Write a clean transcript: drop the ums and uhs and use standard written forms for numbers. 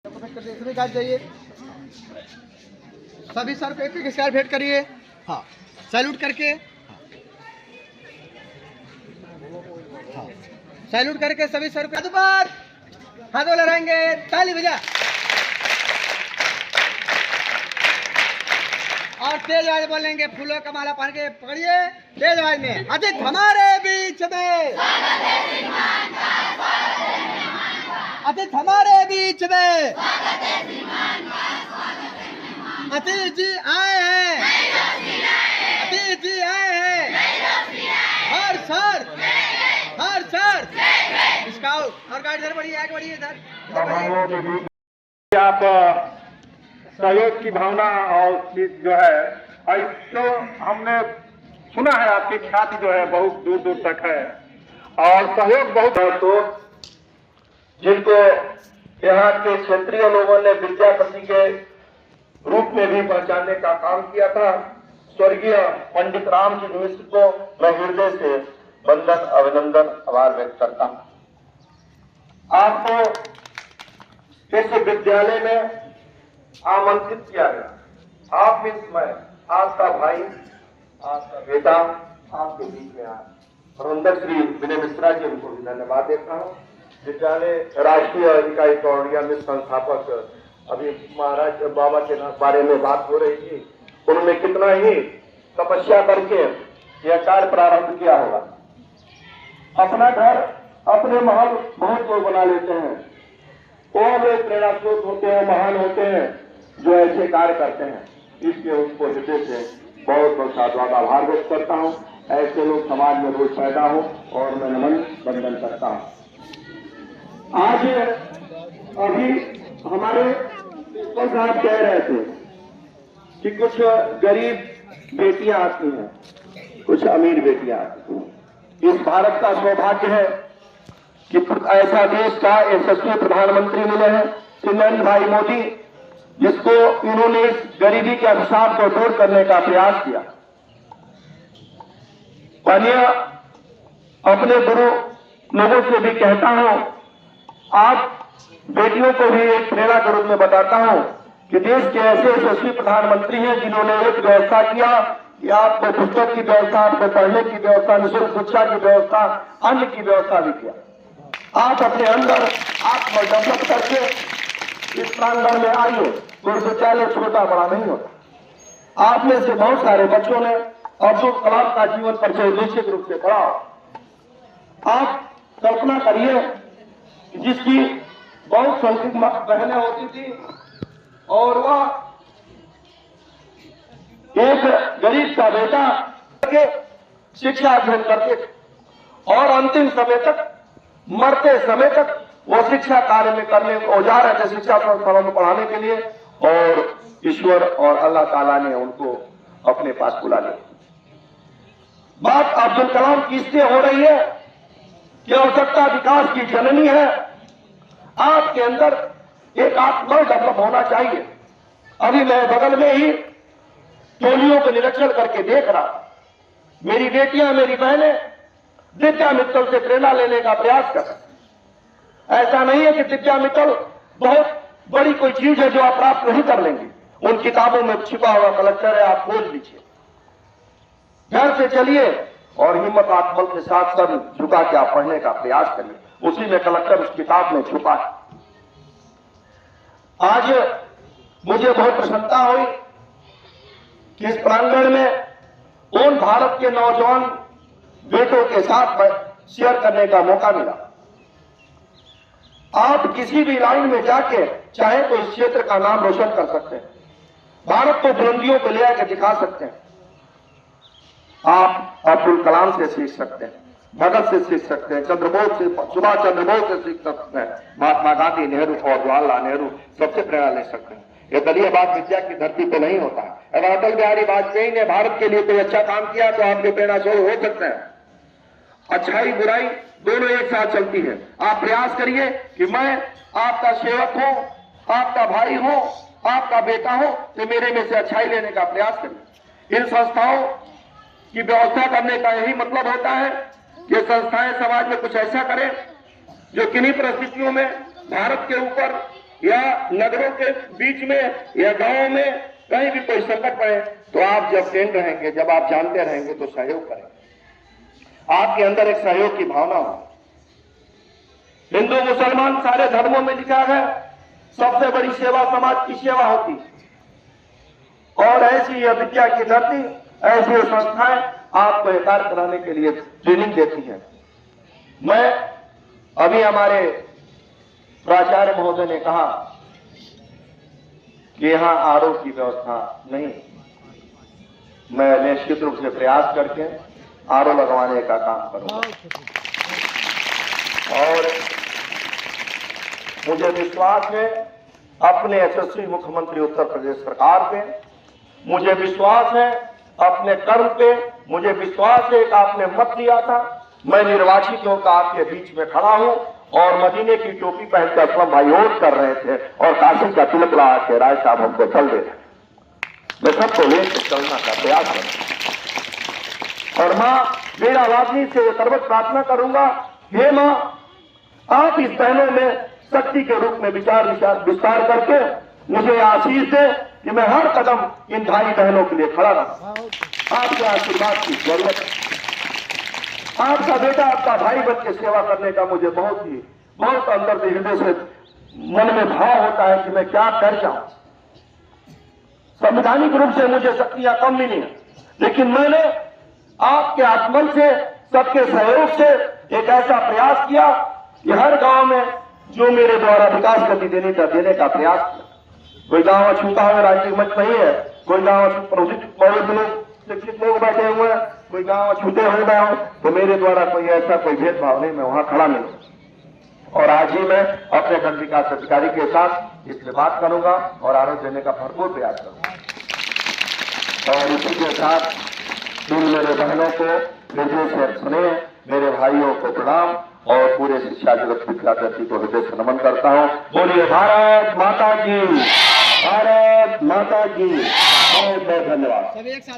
जाइए, सभी सर को एक स्क्वायर भेंट करिए। हाँ, सैल्यूट करके, हाँ सैल्यूट करके सभी सर को पर हाथों लहराएंगे, ताली बजा और तेज आवाज बोलेंगे, फूलों का माला पहन के पकड़िए तेज आवाज में। अतिथि हमारे बीच में, अतिथि हमारे बीच में, अतिथि जी आए हैं, अतिथि जी आए हैं। हर सर, हर सर स्काउट और गाइड इधर बढ़िए, आगे बढ़िए इधर। आप सहयोग की भावना और जो है तो हमने सुना है आपकी ख्याति जो है बहुत दूर दूर तक है और सहयोग बहुत है। तो जिनको यहाँ के क्षेत्रीय लोगों ने विद्यापति के रूप में भी पहचानने का काम किया था, स्वर्गीय पंडित रामजी मिश्र को मैं हृदय से वंदन अभिनंदन आभार व्यक्त करता हूँ। आपको इस विद्यालय में आमंत्रित किया गया, आप इस समय आपका भाई, आपका बेटा आपके बीच में आए। प्रबंधक श्री विनय मिश्रा जी, उनको भी धन्यवाद देता हूँ। विद्यालय राष्ट्रीय इकाई कौड़िया में संस्थापक अभी महाराज बाबा के बारे में बात हो रही थी, उन्होंने कितना ही तपस्या करके यह कार्य प्रारंभ किया होगा। अपना घर अपने महल बहुत लोग बना लेते हैं, वो लोग प्रेरणा स्रोत होते हैं, महान होते हैं जो ऐसे कार्य करते हैं। इसलिए उनको हृदय से बहुत बहुत साधुवाद आभार व्यक्त करता हूँ। ऐसे लोग समाज में रोज पैदा हो और मैं नमन वंदन करता हूँ। आज अभी हमारे प्रिंसिपल साहब कह रहे थे कि कुछ गरीब बेटियां आती हैं, कुछ अमीर बेटियां आती हैं। इस भारत का सौभाग्य है कि ऐसा देश का यशस्वी प्रधानमंत्री मिले हैं श्री नरेंद्र भाई मोदी, जिसको इन्होंने इस गरीबी के अभिशाप को दूर करने का प्रयास किया। मैं अपने गुरु लोगों से भी कहता हूं, आप बेटियों को भी एक प्रेरणा के रूप में बताता हूं कि देश के ऐसे यशस्वी प्रधानमंत्री हैं जिन्होंने एक व्यवस्था किया कि आपको पुस्तक की व्यवस्था, आपको पढ़ने की व्यवस्था, निःशुल्क शिक्षा की व्यवस्था, अन्न की व्यवस्था भी किया। आप अपने अंदर आत्म डेवलप करके इस प्रांगण में आइए। कोई विद्यालय छोटा बड़ा नहीं होता। आप में से बहुत सारे बच्चों ने अब्दुल कलाम का जीवन परिचय निश्चित रूप से पढ़ा। आप कल्पना करिए जिसकी बहुत संख्यक बहनें होती थी और वह एक गरीब का बेटा के शिक्षा अध्ययन करते थे और अंतिम समय तक, मरते समय तक वो शिक्षा कार्य में करने को जा रहे थे, शिक्षा संस्थानों में पढ़ाने के लिए, और ईश्वर और अल्लाह ताला ने उनको अपने पास बुला लिया। बात अब्दुल कलाम की इसलिए हो रही है कि आवश्यकता विकास की जननी है। आपके अंदर एक आत्मा डेवलप होना चाहिए। अभी मैं बगल में ही टोलियों को निरीक्षण करके देख रहा, मेरी बेटियां, मेरी बहनें दिव्या मित्तल से प्रेरणा लेने का प्रयास कर रहे। ऐसा नहीं है कि दिव्या मित्तल बहुत बड़ी कोई चीज है जो आप प्राप्त नहीं कर लेंगे। उन किताबों में छिपा हुआ कलेक्टर है, आप खोज लीजिए। घर से चलिए और हिम्मत आत्मबल के साथ सर झुका के आप पढ़ने का प्रयास करिए, उसी में कलेक्टर उस किताब में छुपा है। आज मुझे बहुत प्रसन्नता हुई कि इस प्रांगण में उन भारत के नौजवान बेटों के साथ शेयर करने का मौका मिला। आप किसी भी लाइन में जाके चाहे तो इस क्षेत्र का नाम रोशन कर सकते हैं, भारत को बुलंदियों को ले आकर दिखा सकते हैं। आप अब्दुल कलाम से सीख सकते हैं, भगत से सीख सकते हैं, चंद्रबोस से, सुभाष चंद्र बोस से सीख सकते हैं, महात्मा गांधी, नेहरू और जवाहरलाल नेहरू सबसे प्रेरणा ले सकते हैं। ये दलीयबाद विद्या की धरती पे नहीं होता है। अगर अटल बिहारी वाजपेयी ने भारत के लिए कोई अच्छा काम किया तो आपके प्रेरणा स्वरूप हो सकते हैं। अच्छाई बुराई दोनों एक साथ चलती है। आप प्रयास करिए कि मैं आपका सेवक हूं, आपका भाई हूं, आपका बेटा हूं, तो मेरे में से अच्छाई लेने का प्रयास करिए। इन संस्थाओं की व्यवस्था करने का यही मतलब होता है कि संस्थाएं समाज में कुछ ऐसा करें जो किन्हीं परिस्थितियों में भारत के ऊपर या नगरों के बीच में या गांव में कहीं भी कोई संकट पड़े तो आप जब टेंट रहेंगे, जब आप जानते रहेंगे तो सहयोग करेंगे। आपके अंदर एक सहयोग की भावना हो। हिंदू मुसलमान सारे धर्मों में लिखा है सबसे बड़ी सेवा समाज की सेवा होती है। और ऐसी यह विद्या की धरती, ऐसी संस्थाएं आपको ये कार्य कराने के लिए ट्रेनिंग देती हैं। मैं अभी हमारे प्राचार्य महोदय ने कहा कि यहां आरओ की व्यवस्था नहीं, मैं निश्चित रूप से प्रयास करके आरओ लगवाने का काम करूंगा। और मुझे विश्वास है अपने यशस्वी मुख्यमंत्री उत्तर प्रदेश सरकार पे, मुझे विश्वास है अपने कर्म पे, मुझे विश्वास है कि आपने मत दिया था, मैं निर्वाचित होकर आपके बीच में खड़ा हूं और मदीने की टोपी पहनकर असलम भाई वोट कर रहे थे और काशी का तिलक लगा के राय साहब हमको चल दे। मैं सबको लेकर चलना का प्रयास करूंगा और मां मेरा वादनी से सर्वत प्रार्थना करूंगा, हे मां आप इस बहनों में शक्ति के रूप में विस्तार करके मुझे आशीष दे कि मैं हर कदम इन भाई बहनों के लिए खड़ा रहूं। आपके आशीर्वाद की जरूरत है। आपका बेटा आपका भाई बन के सेवा करने का मुझे बहुत अंदर से हृदय से मन में भाव होता है कि मैं क्या कर जाऊं। संवैधानिक रूप से मुझे शक्तियां कम मिली हैं, लेकिन मैंने आपके आत्मन से, सबके सहयोग से एक ऐसा प्रयास किया कि हर गांव में जो मेरे द्वारा विकास गति देने का प्रयास किया। कोई गांव छूटा हुआ राजनीतिक मंच नहीं है, कोई गांव शिक्षित लोग बैठे हुए हैं, कोई गांव छूटे हो गए हो, तो मेरे द्वारा कोई ऐसा कोई भेदभाव नहीं, मैं वहां खड़ा मिलूं। और आज ही मैं अपने खंड विकास अधिकारी के साथ इससे बात करूंगा और आरोप देने का भरपूर प्रयास करूंगा। और इसी के साथ इन मेरे बहनों को हृदय से स्नेह, मेरे भाइयों को प्रणाम और पूरे शिक्षा जगत विद्यार्थी को हृदय से नमन करता हूं। बोलिए भारत माता की, भारत माता की। बहुत बहुत धन्यवाद।